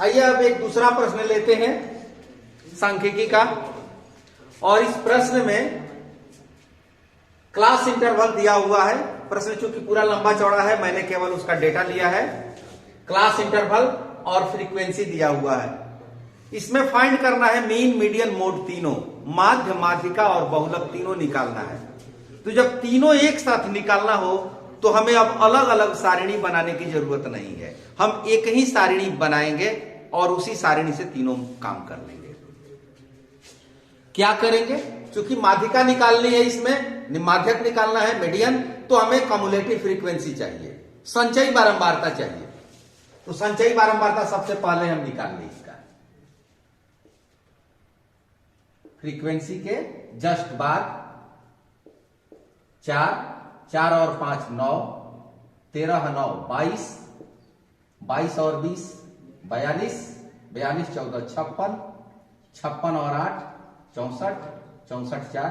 आइए अब एक दूसरा प्रश्न लेते हैं सांख्यिकी का। और इस प्रश्न में क्लास इंटरवल दिया हुआ है। प्रश्न चूंकि पूरा लंबा चौड़ा है, मैंने केवल उसका डेटा लिया है। क्लास इंटरवल और फ्रीक्वेंसी दिया हुआ है। इसमें फाइंड करना है मीन, मीडियन, मोड तीनों, माध्य, माध्यिका और बहुलक तीनों निकालना है। तो जब तीनों एक साथ निकालना हो तो हमें अब अलग अलग सारिणी बनाने की जरूरत नहीं है। हम एक ही सारिणी बनाएंगे और उसी सारिणी से तीनों काम कर लेंगे। क्या करेंगे? क्योंकि माध्यिका निकालनी है, इसमें माध्यक निकालना है, मीडियन, तो हमें कम्युलेटिव फ्रीक्वेंसी चाहिए, संचयी बारंबारता चाहिए। तो संचयी बारंबारता सबसे पहले हम निकाल लें। इसका फ्रीक्वेंसी के जस्ट बाद 4 और 5 9, 13 9 22, 22 और 20 42, 42 14 56, 56 और 8 64, 64 4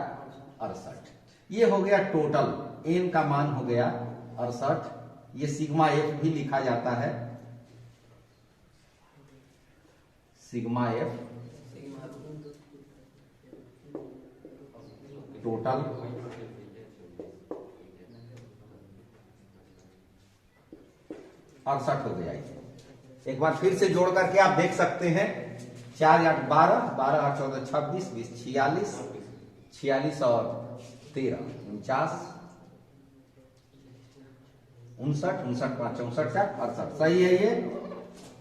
68। ये हो गया टोटल। एन का मान हो गया 68। ये सिग्मा एफ भी लिखा जाता है, सिग्मा एफ टोटल। अड़सठ हो गया। एक बार फिर से जोड़ करके आप देख सकते हैं। 4 8 12, 12 8 14 26, 20 46, 46 और 13 49, 59, 59 5 64 4 68। सही है ये।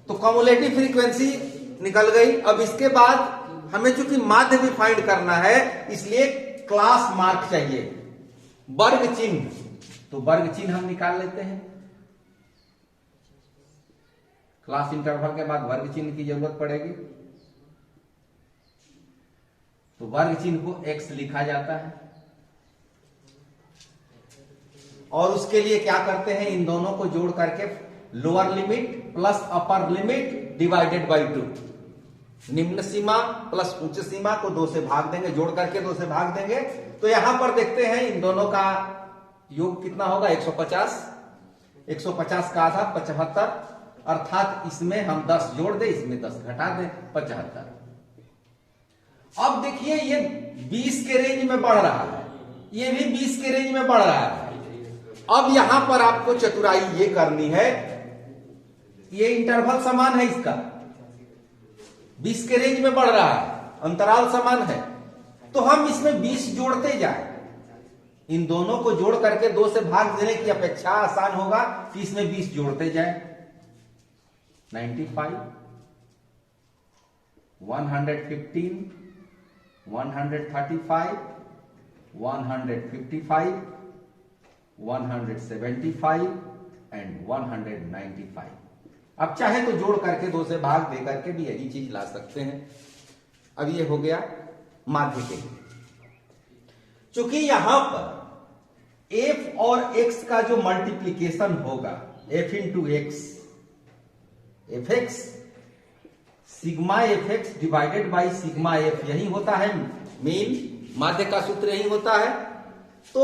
तो कम्युलेटिव फ्रीक्वेंसी निकल गई। अब इसके बाद हमें चूंकि माध्य भी फाइंड करना है, इसलिए क्लास मार्क चाहिए, वर्ग चिन्ह। तो वर्ग चिन्ह हम निकाल लेते हैं। क्लास इंटरवल के बाद वर्ग चिन्ह की जरूरत पड़ेगी। तो वर्ग चिन्ह को x लिखा जाता है। और उसके लिए क्या करते हैं? इन दोनों को जोड़ करके lower limit plus upper limit divided by 2, निम्न सीमा प्लस उच्च सीमा को 2 से भाग देंगे, जोड़ करके 2 से भाग देंगे। तो यहां पर देखते हैं इन दोनों का योग कितना होगा? 150। 150 का आधा 75, अर्थात इसमें हम 10 जोड़ दें, इसमें 10 घटा दें, 75। अब देखिए ये 20 के रेंज में बढ़ रहा है, ये भी 20 के रेंज में बढ़ रहा है। अब यहां पर आपको चतुराई ये करनी है, ये इंटरवल समान है, इसका 20 के रेंज में बढ़ रहा है, अंतराल समान है, तो हम इसमें 20 जोड़ते जाए। इन दोनों को जोड़ करके 2 से भाग देने की अपेक्षा आसान होगा कि इसमें 20 जोड़ते जाए। 95, 115, 135, 155, 175 एंड 195। अब चाहे तो जोड़ करके 2 से भाग दे करके भी यही चीज ला सकते हैं। अब ये हो गया माध्य के। चूंकि यहां पर f और x का जो मल्टीप्लीकेशन होगा, f into x, F x, sigma F x divided by sigma F, यही होता है मेन माध्य का सूत्र, यही होता है। तो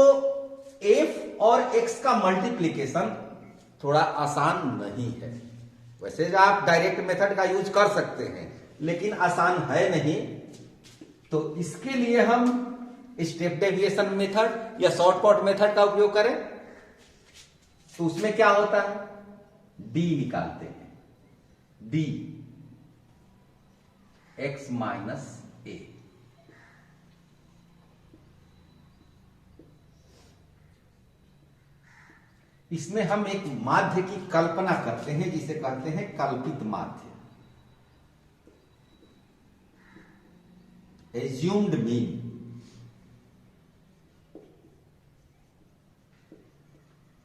f और x का मल्टीप्लीकेशन थोड़ा आसान नहीं है। वैसे आप डायरेक्ट मेथड का यूज कर सकते हैं, लेकिन आसान है नहीं। तो इसके लिए हम स्टेप डेविएशन मेथड या शॉर्टकट मेथड का उपयोग करें। तो उसमें क्या होता है? d निकालते हैं, d x माइनस a। इसमें हम एक माध्य की कल्पना करते हैं, जिसे कहते हैं कल्पित माध्य, एज्यूम्ड मीन।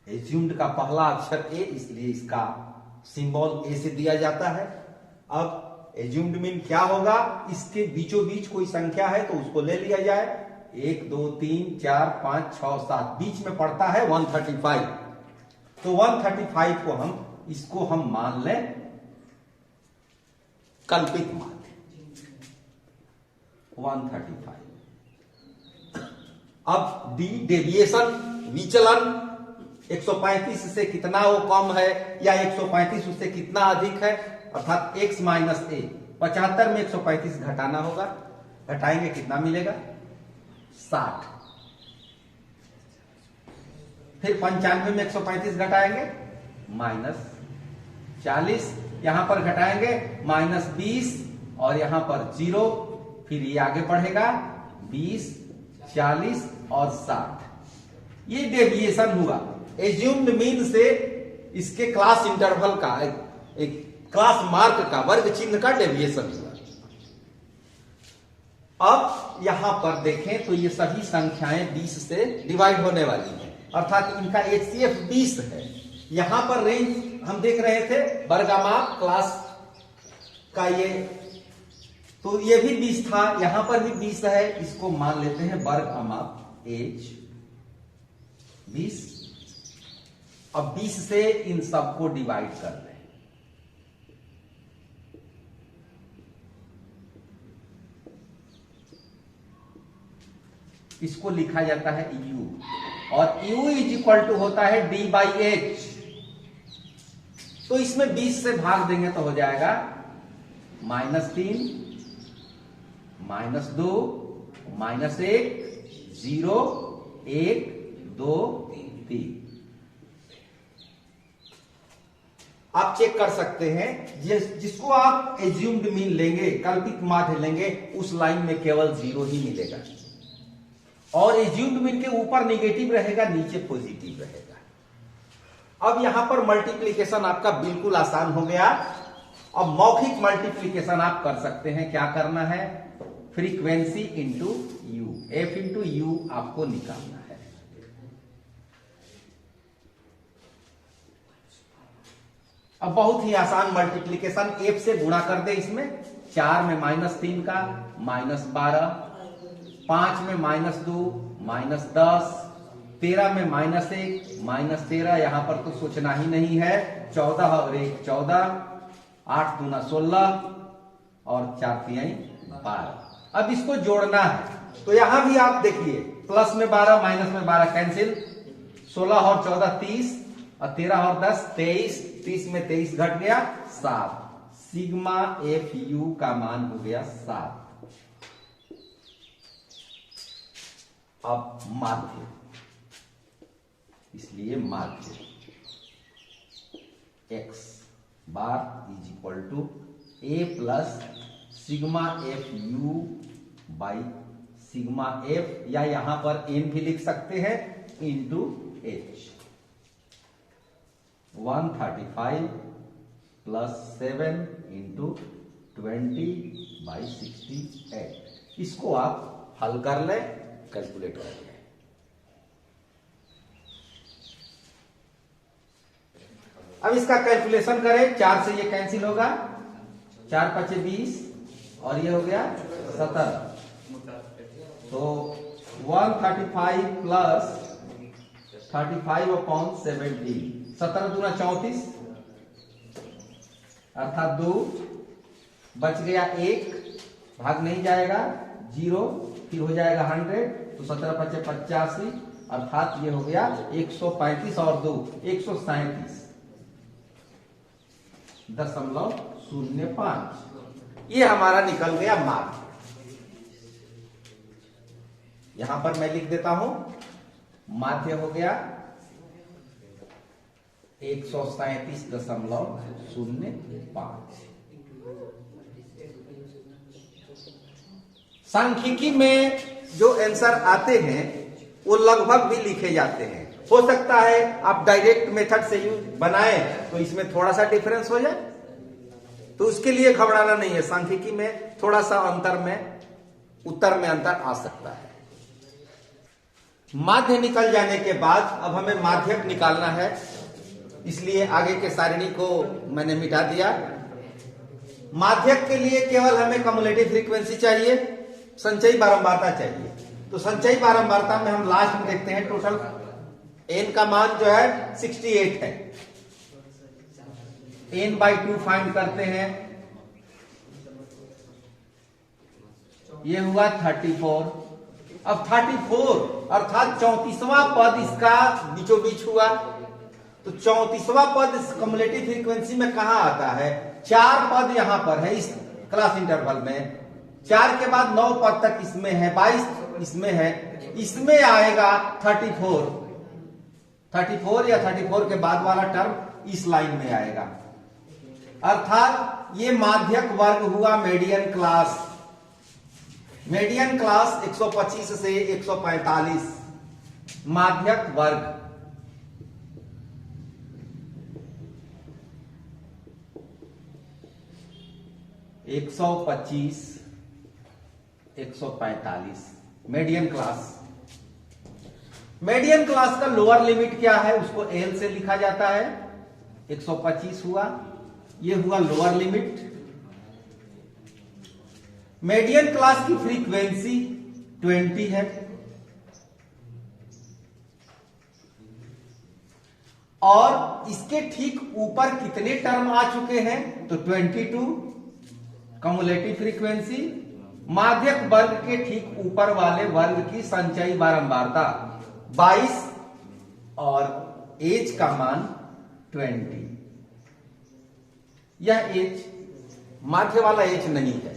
एज्यूम्ड का पहला अक्षर ए, इसलिए इसका सिंबल ए से दिया जाता है। अब एज्यूम्ड मीन क्या होगा? इसके बीचों बीच कोई संख्या है तो उसको ले लिया जाए। 1 2 3 4 5 6 7, बीच में पड़ता है 135। तो 135 को इसको हम मान लें कल्पित माध्य 135। अब डी डेविएशन, विचलन, 135 से कितना वो कम है या 135 उससे कितना अधिक है, अर्थात x माइनस ए। 75 में 135 घटाना होगा, घटाएंगे कितना मिलेगा 60। फिर 95 में 135 घटाएंगे -40, यहां पर घटाएंगे -20 और यहां पर 0, फिर ये आगे बढ़ेगा 20, 40 और 60। ये डेविएशन हुआ एज्यूम्ड मीन से इसके क्लास इंटरवल का एक क्लास मार्क का वर्ग चिन्ह का डेविएशन हुआ। अब यहां पर देखें तो ये सभी संख्याएं 20 से डिवाइड होने वाली हैं, अर्थात इनका HCF 20 है। यहां पर रेंज हम देख रहे थे वर्गमाप क्लास का, ये तो ये भी 20 था, यहां पर भी 20 है, इसको मान लेते हैं वर्गमाप एज 20। अब 20 से इन सबको डिवाइड कर रहे हैं। इसको लिखा जाता है U, और U इज इक्वल टू होता है D/H। तो इसमें 20 से भाग देंगे तो हो जाएगा -3, -2, -1, 0, 1, 2, 3। आप चेक कर सकते हैं, जिसको आप एज्यूम्ड मीन लेंगे, कल्पित माध्य लेंगे, उस लाइन में केवल 0 ही मिलेगा, और एज्यूम्ड मीन के ऊपर नेगेटिव रहेगा, नीचे पॉजिटिव रहेगा। अब यहां पर मल्टीप्लीकेशन आपका बिल्कुल आसान हो गया। अब मौखिक मल्टीप्लीकेशन आप कर सकते हैं। क्या करना है, frequency into you, F into you आपको निकालना है। अब बहुत ही आसान मल्टीप्लीकेशन, एफ से गुणा कर दे इसमें, 4 में -3 का -12, 5 में -2 -10, 13 में -1 -13, यहां पर तो सोचना ही नहीं है, 14 और 1 14, 8 दूना 16 और 4 तिहाई 12। अब इसको जोड़ना है, तो यहां भी आप देखिए, प्लस में 12 माइनस में 12 कैंसिल, 16 और 14 30, और 13 और 10 23, 30 में 23 घट गया 7। सिग्मा एफ यू का मान हो गया 7। अब माध्य, इसलिए माध्य x bar is equal to A plus sigma F U by sigma F, या यहां पर एन भी लिख सकते हैं, इंटू एच। 135 plus 7 into 20/68। इसको आप हल कर लें, कैलकुलेट कर लें। अब इसका कैलकुलेशन करें, 4 से ये कैंसिल होगा, 4 5 20, और ये हो गया 17। तो 135 प्लस 35/17, 17 दूना 34, अर्थात 2, बच गया 1, भाग नहीं जाएगा 0, फिर हो जाएगा 100, तो 17 5 85, अर्थात ये हो गया 135 और 2 137.05। ये हमारा निकल गया माध्य। यहां पर मैं लिख देता हूं, माध्य हो गया 137.05। सांख्यिकी में जो आंसर आते हैं वो लगभग भी लिखे जाते हैं। हो सकता है आप डायरेक्ट मेथड से यूज बनाएं तो इसमें थोड़ा सा डिफरेंस हो जाए, तो उसके लिए घबराना नहीं है। सांख्यिकी में थोड़ा सा अंतर में, उत्तर में अंतर आ सकता है। माध्य निकल जाने के बाद अब हमें माध्यक निकालना है, इसलिए आगे के सारणी को मैंने मिटा दिया। माध्यक के लिए केवल हमें कम्युलेटिव फ्रीक्वेंसी चाहिए, संचयी बारंबारता चाहिए। तो संचयी बारंबारता में हम लास्ट में देखते हैं, टोटल n का मान जो है 68 है। n/2 फाइंड करते हैं, ये हुआ 34। अब 34 अर्थात 34वां पद इसका बीचों बीच हुआ, तो 34वां पद कम्युलेटिव फ्रीक्वेंसी में कहां आता है? 4 पद यहां पर है इस क्लास इंटरवल में, 4 के बाद 9 पद तक इसमें है, 22 इसमें है, इसमें आएगा 34 या 34 के बाद वाला टर्म इस लाइन में आएगा। अर्थात ये माध्यक वर्ग हुआ मीडियन क्लास। मीडियन क्लास 125 से 145 माध्यक वर्ग। एक 145 मीडियन क्लास। मीडियन क्लास का लोअर लिमिट क्या है? उसको एल से लिखा जाता है। 125 हुआ, ये हुआ लोअर लिमिट। मीडियन क्लास की फ्रीक्वेंसी 20 है और इसके ठीक ऊपर कितने टर्म आ चुके हैं? तो 22 कम्युलेटिव फ्रीक्वेंसी। माध्यक वर्ग के ठीक ऊपर वाले वर्ग की संचयी बारंबारता 22 और एच का मान 20। यह एच माध्य वाला एच नहीं है,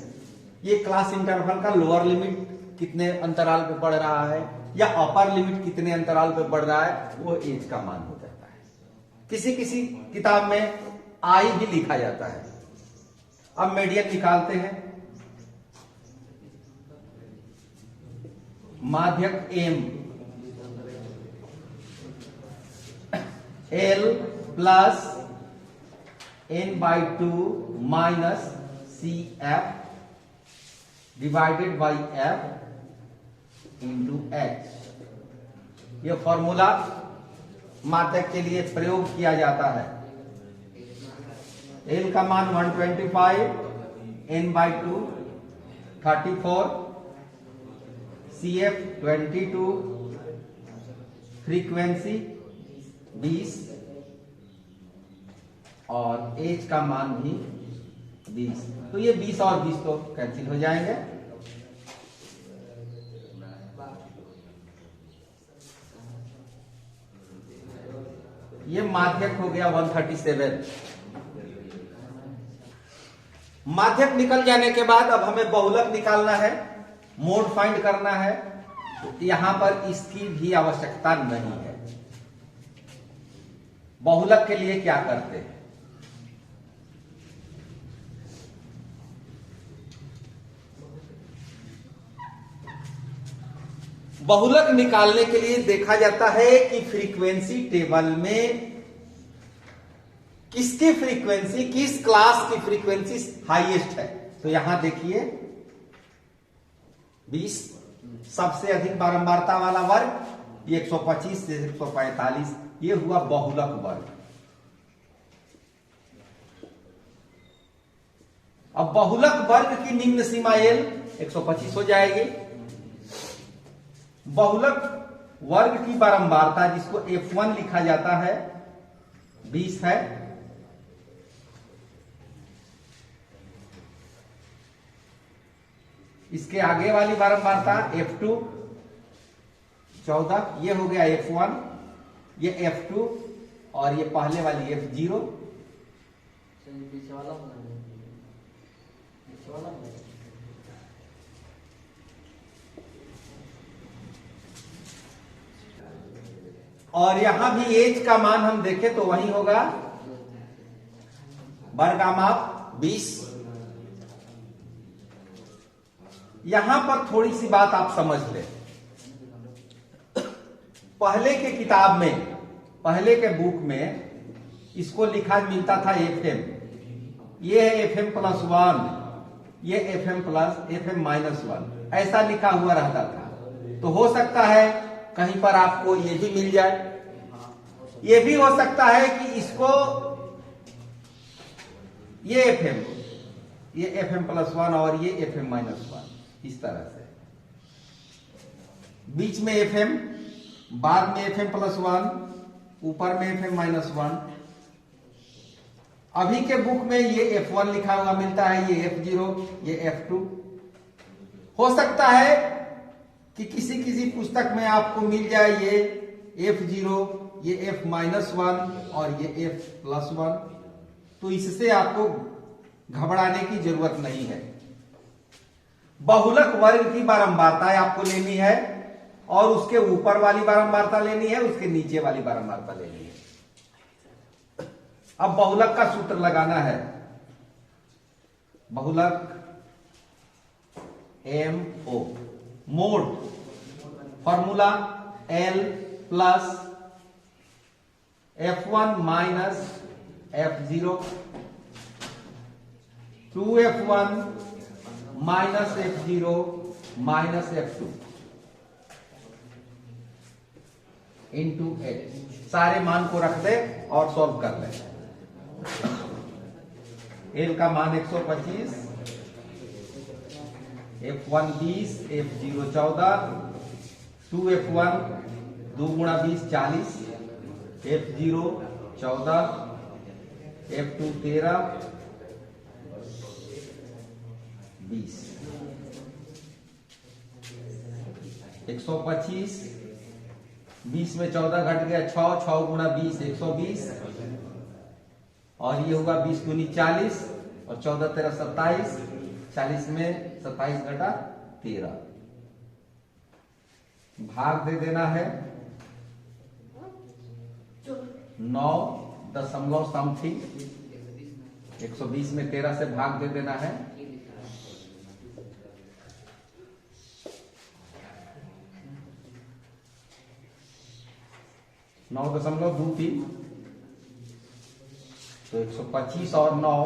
ये क्लास इंटरवल का लोअर लिमिट कितने अंतराल पे बढ़ रहा है या अपर लिमिट कितने अंतराल पे बढ़ रहा है वो एच का मान हो जाता है। किसी किसी किताब में आई भी लिखा जाता है। अब मीडियन निकालते हैं। माध्यक M L plus n/2 minus C F divided by F into H. यह फॉर्मूला माध्यक के लिए प्रयोग किया जाता है। एल का मान 125, n/2 34, CF 22, फ्रीक्वेंसी 20 और एच का मान भी 20। तो ये 20 और 20 तो कैंसिल हो जाएंगे। ये माध्यक हो गया 137। माध्यक निकल जाने के बाद अब हमें बहुलक निकालना है, मोड फाइंड करना है। यहां पर इसकी भी आवश्यकता नहीं है। बहुलक के लिए क्या करते हैं? बहुलक निकालने के लिए देखा जाता है कि फ्रीक्वेंसी टेबल में किसकी फ्रीक्वेंसी, किस क्लास की फ्रीक्वेंसी हाईएस्ट है। तो यहां देखिए 20 सबसे अधिक बारंबारता वाला वर्ग, ये 125 से 145, ये हुआ बहुलक वर्ग। अब बहुलक वर्ग की निम्न सीमा एल 125 हो जाएगी। बहुलक वर्ग की बारंबारता जिसको F1 लिखा जाता है 20 है। इसके आगे वाली बारंबारता F2 14, ये हो गया F1, ये F2 और ये पहले वाली F0। और यहां भी एच का मान हम देखें तो वही होगा वर्ग का माप 20। यहां पर थोड़ी सी बात आप समझ लें। पहले के किताब में, पहले के बुक में इसको लिखा मिलता था FM, ये है FM+1, ये FM+FM-1, ऐसा लिखा हुआ रहता था। तो हो सकता है कहीं पर आपको ये भी मिल जाए। ये भी हो सकता है कि इसको ये FM+1 और ये FM-1 इस तरह से, बीच में FM, बाद में FM+1, ऊपर में FM-1। अभी के बुक में ये F1 लिखा हुआ मिलता है, ये F0, ये F2। हो सकता है कि किसी किसी पुस्तक में आपको मिल जाए ये F0, ये f-1 और ये f+1। तो इससे आपको घबराने की जरूरत नहीं है। बहुलक वर्ग की बारंबारता आपको लेनी है और उसके ऊपर वाली बारंबारता लेनी है, उसके नीचे वाली बारंबारता लेनी है। अब बहुलक का सूत्र लगाना है। बहुलक MO mode formula L plus F1 minus F0 2F1 minus F0 minus F2 into H। सारे मान को रख दे और सॉल्व कर ले। L का मान 125, F1 20, F0 14, 2F1 2 गुणा 20 40, F0 14, F2 13 20। 125 20 में 14 घट गया 6, 6 गुणा 20 120, और ये होगा 20 दूनी 40 और 14 13 27, 40 में 27 घटा 13। भाग दे देना है 9 दशमलव समथिंग। 120 में 13 से भाग दे देना है। नौ दशमलव 23, तो 125 और 9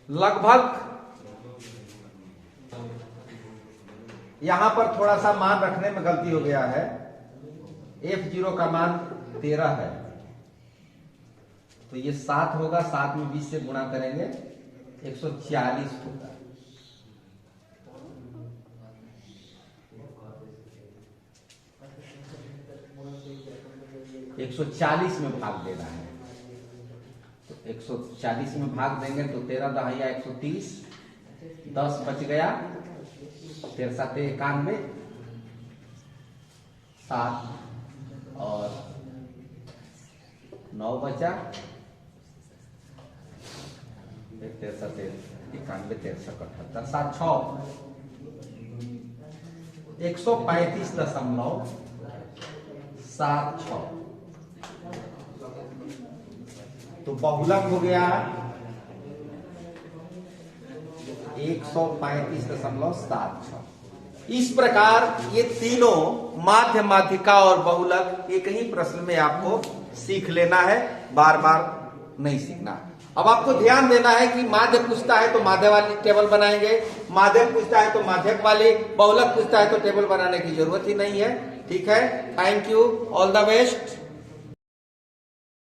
लगभग। यहां पर थोड़ा सा मान रखने में गलती हो गया है। F0 का मान 13 है, तो ये 7 होगा, 7 में 20 से गुणा करेंगे 140 होगा। एक 140 में भाग देना है, तो 140 में भाग देंगे तो 13 दहाइया 130, 10 बच गया, 13 7 91, 7 और 9 बचा, 13 7 91 13 78 7 6 135.76। तो बहुलक हो गया 135.76। इस प्रकार ये तीनों माध्य, माध्यिका और बहुलक एक ही प्रश्न में आपको सीख लेना है, बार बार नहीं सीखना। अब आपको ध्यान देना है कि माध्य पूछता है तो माध्य वाली टेबल बनाएंगे, माध्यक पूछता है तो माध्यक वाली, बहुलक पूछता है तो टेबल बनाने की जरूरत ही नहीं है। ठीक है, thank you, all the best.